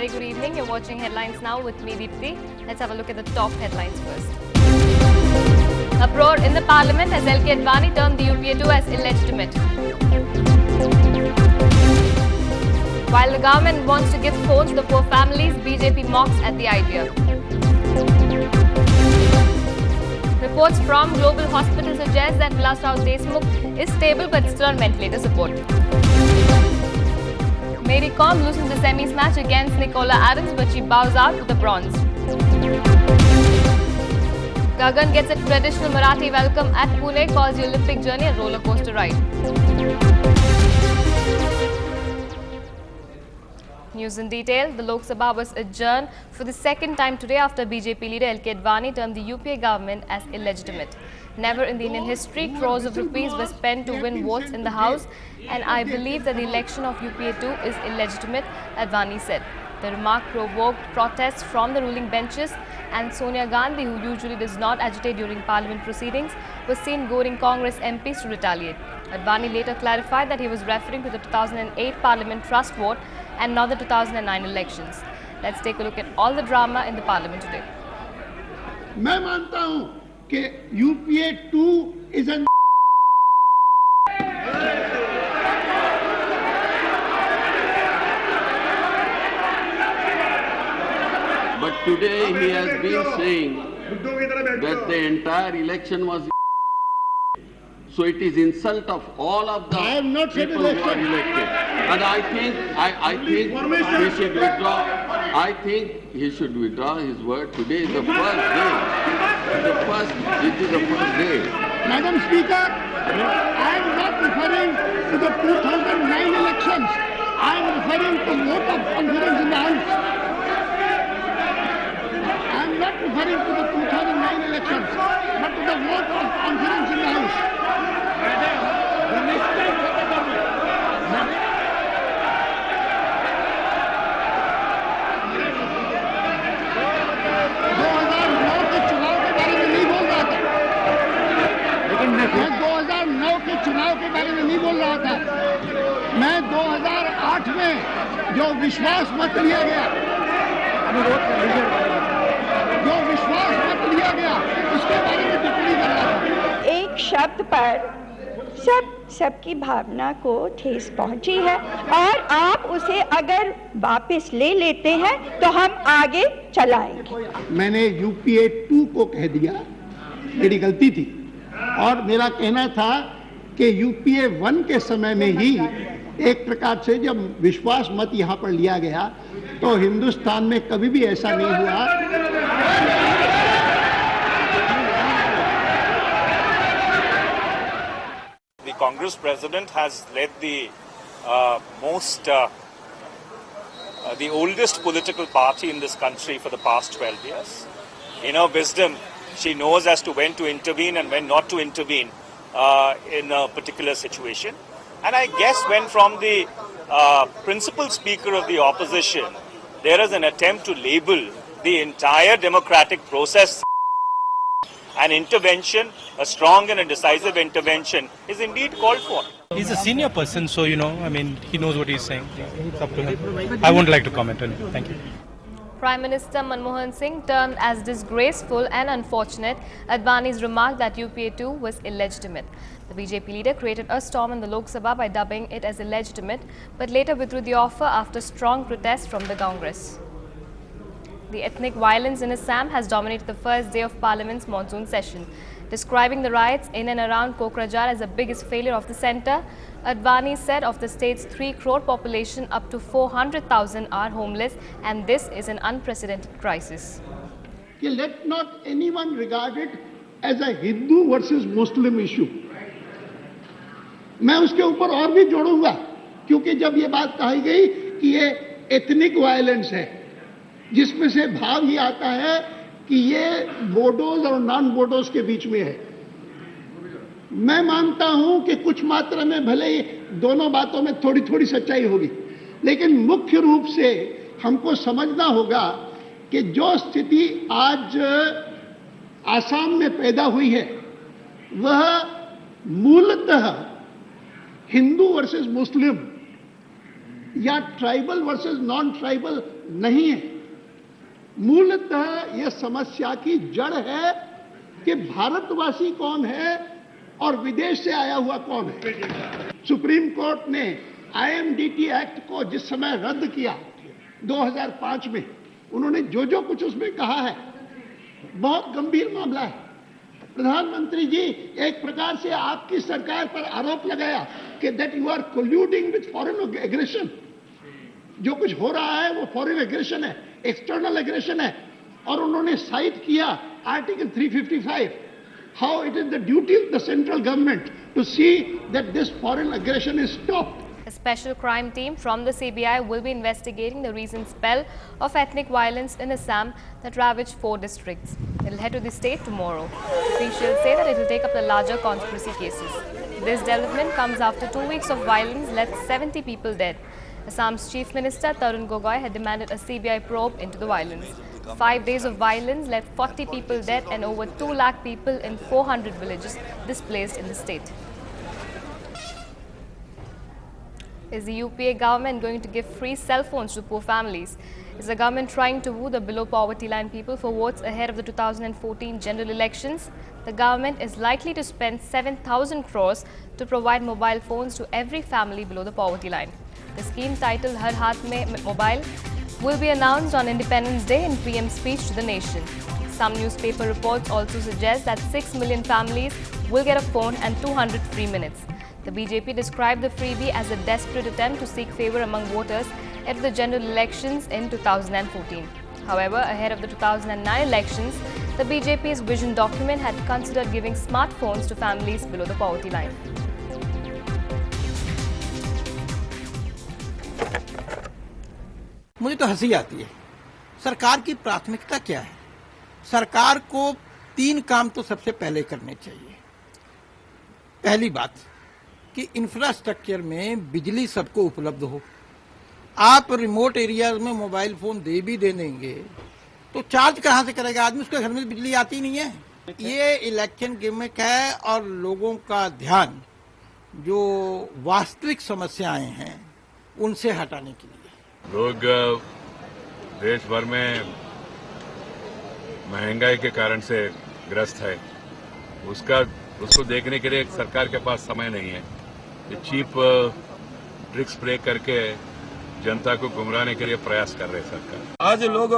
very good evening. You're watching Headlines Now with me, Deepthi. Let's have a look at the top headlines first. Uproar in the parliament as LK Advani termed the UPA2 as illegitimate. While the government wants to give phones to the poor families, BJP mocks at the idea. Reports from Global Hospital suggest that Vilas Rao Deshmukh is stable but still on ventilator support. Mary Kom loses the semis match against Nicola Adams, but she bows out with the bronze. Gagan gets a traditional Marathi welcome at Pune, calls the Olympic journey a roller coaster ride. News in detail. The Lok Sabha was adjourned for the second time today after BJP leader LK Advani termed the UPA government as illegitimate. Never in the Indian history, crores of rupees were spent to win votes in the House, and I believe that the election of UPA2 is illegitimate, Advani said. The remark provoked protests from the ruling benches, and Sonia Gandhi, who usually does not agitate during parliament proceedings, was seen goading Congress MPs to retaliate. Advani later clarified that he was referring to the 2008 Parliament Trust vote and not the 2009 elections. Let's take a look at all the drama in the parliament today. मैं मानता हूं कि UPA2 is an But today he has been saying that the entire election was. So it is insult of all of the people who are elected. And I think he should withdraw. I think he should withdraw his word. Today is the first day. It is the first day. Madam Speaker, I am not referring to the 2009 elections. I am referring to vote of confidence in the House. I am not referring to the 2009 elections, but to the vote of confidence in the House. मैं 2009 के चुनाव के बारे में नहीं बोल रहा था। मैं 2008 में जो विश्वास मत लिया गया, उसके बारे में टिप्पणी कर रहा था। एक शब्द पर सबकी भावना को ठेस पहुंची है और आप उसे अगर वापस ले लेते हैं तो हम आगे चलाएंगे। मैंने UPA2 को कह दिया, मेरी गलती थी, और मेरा कहना था कि UPA1 के समय में ही एक प्रकार से जब विश्वास मत यहाँ पर लिया गया तो हिंदुस्तान में कभी भी ऐसा नहीं हुआ। The Congress president has led the the oldest political party in this country for the past 12 years. In her wisdom, she knows as to when to intervene and when not to intervene in a particular situation. And I guess when from the principal speaker of the opposition, there is an attempt to label the entire democratic process an intervention, a strong and a decisive intervention is indeed called for. He's a senior person, so he knows what he's saying. It's up to him. I won't like to comment on it. Thank you. Prime Minister Manmohan Singh termed as disgraceful and unfortunate Advani's remark that UPA2 was illegitimate. The BJP leader created a storm in the Lok Sabha by dubbing it as illegitimate, but later withdrew the offer after strong protests from the Congress. The ethnic violence in Assam has dominated the first day of Parliament's monsoon session. Describing the riots in and around Kokrajhar as the biggest failure of the centre, Advani said of the state's 3 crore population, up to 400,000 are homeless, and this is an unprecedented crisis. Let not anyone regard it as a Hindu versus Muslim issue. मैं उसके ऊपर और भी जोड़ूंगा, क्योंकि जब ये बात कही गई कि ये एथनिक वायलेंस है, जिसमें से भाव ये आता है कि ये बोडोज और नॉन बोडोज के बीच में है। मैं मानता हूं कि कुछ मात्रा में भले ही दोनों बातों में थोड़ी थोड़ी सच्चाई होगी, लेकिन मुख्य रूप से हमको समझना होगा कि जो स्थिति आज आसाम में पैदा हुई है वह मूलतः हिंदू वर्सेस मुस्लिम या ट्राइबल वर्सेस नॉन ट्राइबल नहीं है। मूलतः यह समस्या की जड़ है कि भारतवासी कौन है और विदेश से आया हुआ कौन है। सुप्रीम कोर्ट ने IMDT एक्ट को जिस समय रद्द किया 2005 में, उन्होंने जो कुछ उसमें कहा है बहुत गंभीर मामला है। प्रधानमंत्री जी, एक प्रकार से आपकी सरकार पर आरोप लगाया कि that you are colluding with foreign aggression. जो कुछ हो रहा है वो फॉरेन एग्रेशन है, एक्सटर्नल एग्रेशन है। और उन्होंने साइट किया article 355, how it is the duty of the central government to see that this foreign aggression is stopped. A special crime team from the CBI will be investigating the recent spell of ethnic violence in Assam that ravaged 4 districts. It will head to the state tomorrow. Officials say that it will take up the larger conspiracy cases. This development comes after 2 weeks of violence left 70 people dead. Assam's Chief Minister Tarun Gogoi had demanded a CBI probe into the violence. 5 days of violence left 40 people dead and over 2 lakh people in 400 villages displaced in the state. Is the UPA government going to give free cell phones to poor families? Is the government trying to woo the below poverty line people for votes ahead of the 2014 general elections? The government is likely to spend 7,000 crores to provide mobile phones to every family below the poverty line. The scheme titled Har Haath Mein Mobile will be announced on Independence Day in PM's speech to the nation. Some newspaper reports also suggest that 6 million families will get a phone and 200 free minutes. The BJP described the freebie as a desperate attempt to seek favour among voters at the general elections in 2014. However, ahead of the 2009 elections, the BJP's vision document had considered giving smartphones to families below the poverty line. मुझे तो हंसी आती है। सरकार की प्राथमिकता क्या है? सरकार को 3 काम तो सबसे पहले करने चाहिए। पहली बात कि इंफ्रास्ट्रक्चर में बिजली सबको उपलब्ध हो। आप रिमोट एरियाज में मोबाइल फोन दे देंगे तो चार्ज कहाँ से करेगा आदमी? उसके घर में बिजली आती नहीं है। ये इलेक्शन गिमिक है और लोगों का ध्यान जो वास्तविक समस्याएं हैं उनसे हटाने के लिए। लोग देश भर में महंगाई के कारण से ग्रस्त है, उसको देखने के लिए सरकार के पास समय नहीं है। ये चीप ट्रिक्स प्ले करके जनता को गुमराहने के लिए प्रयास कर रहे सरकार। आज लोग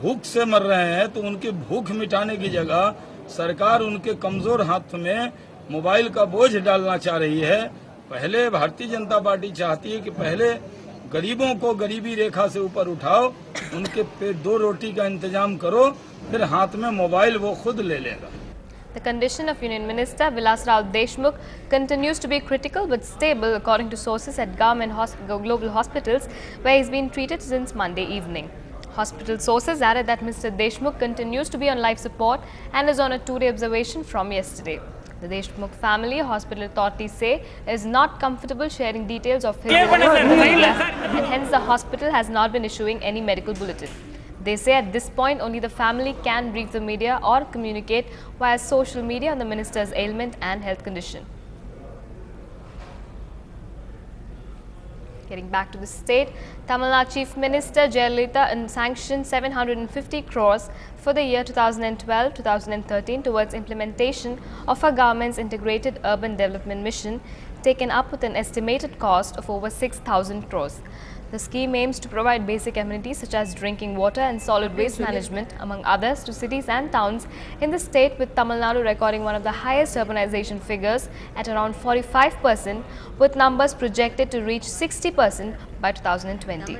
भूख से मर रहे हैं तो उनकी भूख मिटाने की जगह सरकार उनके कमजोर हाथ में मोबाइल का बोझ डालना चाह रही है। पहले भारतीय जनता पार्टी चाहती है कि पहले गरीबों को गरीबी रेखा से ऊपर उठाओ, उनके पेट 2 रोटी का इंतजाम करो, फिर हाथ में मोबाइल वो खुद ले लेगा। The condition of Union Minister Vilas Rao Deshmukh continues to be critical but stable according to sources at government global hospitals where he's been treated since Monday evening. Hospital sources added that Mr. Deshmukh continues to be on life support and is on a 2-day observation from yesterday. The Deshmukh family, hospital authorities say, is not comfortable sharing details of his health with the media and hence the hospital has not been issuing any medical bulletin. They say at this point only the family can brief the media or communicate via social media on the minister's ailment and health condition. Getting back to the state, Tamil Nadu Chief Minister Jayalalitha sanctioned 750 crores for the year 2012-2013 towards implementation of her government's integrated urban development mission, taken up with an estimated cost of over 6,000 crores. The scheme aims to provide basic amenities such as drinking water and solid waste management, among others, to cities and towns in the state, with Tamil Nadu recording one of the highest urbanization figures at around 45%, with numbers projected to reach 60% by 2020.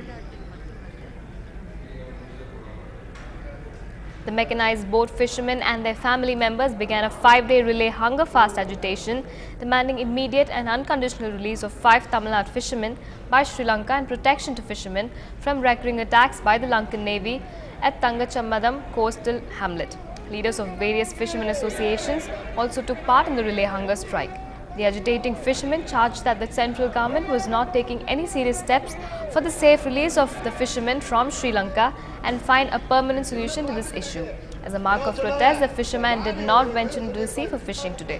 The mechanized boat fishermen and their family members began a 5-day relay hunger fast agitation, demanding immediate and unconditional release of 5 Tamil Nadu fishermen by Sri Lanka and protection to fishermen from recurring attacks by the Lankan Navy at Tangachammadam coastal hamlet. Leaders of various fishermen associations also took part in the relay hunger strike. The agitating fishermen charged that the central government was not taking any serious steps for the safe release of the fishermen from Sri Lanka and find a permanent solution to this issue. As a mark of protest, the fishermen did not venture into the sea for fishing today.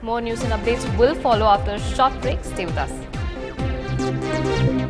More news and updates will follow after a short break. Stay with us. News.